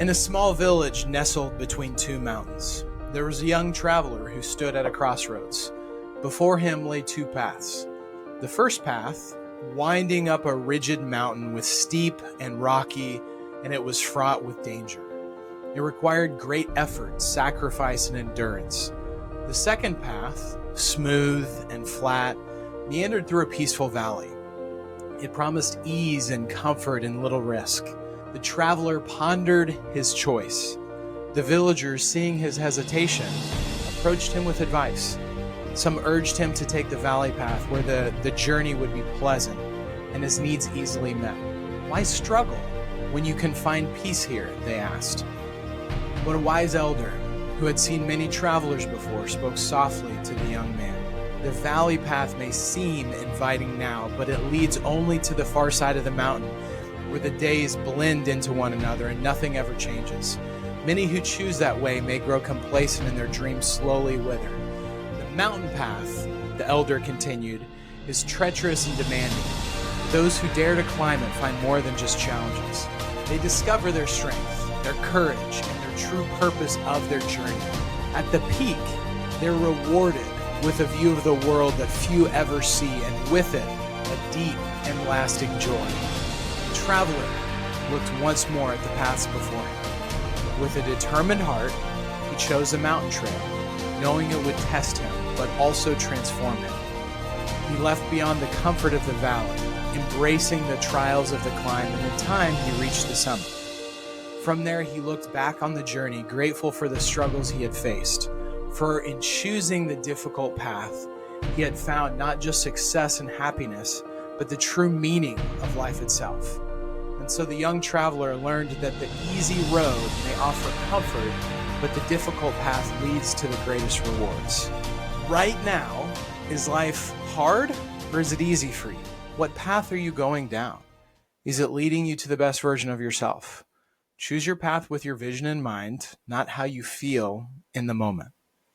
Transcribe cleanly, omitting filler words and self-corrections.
In a small village nestled between two mountains, there was a young traveler who stood at a crossroads. Before him lay two paths. The first path, winding up a rigid mountain, was steep and rocky, and it was fraught with danger. It required great effort, sacrifice, and endurance. The second path, smooth and flat, meandered through a peaceful valley. It promised ease and comfort and little risk. The traveler pondered his choice. The villagers, seeing his hesitation, approached him with advice. Some urged him to take the valley path where the journey would be pleasant and his needs easily met. Why struggle when you can find peace here? They asked. But a wise elder, who had seen many travelers before, spoke softly to the young man. The valley path may seem inviting now, but it leads only to the far side of the mountain, where the days blend into one another and nothing ever changes. Many who choose that way may grow complacent and their dreams slowly wither. The mountain path, the elder continued, is treacherous and demanding. Those who dare to climb it find more than just challenges. They discover their strength, their courage, and their true purpose of their journey. At the peak, they're rewarded with a view of the world that few ever see, and with it, a deep and lasting joy. The traveler looked once more at the paths before him. With a determined heart, he chose a mountain trail, knowing it would test him, but also transform him. He left beyond the comfort of the valley, embracing the trials of the climb, and in time he reached the summit. From there, he looked back on the journey, grateful for the struggles he had faced. For in choosing the difficult path, he had found not just success and happiness, but the true meaning of life itself. And so the young traveler learned that the easy road may offer comfort, but the difficult path leads to the greatest rewards. Right now, is life hard or is it easy for you? What path are you going down? Is it leading you to the best version of yourself? Choose your path with your vision in mind, not how you feel in the moment.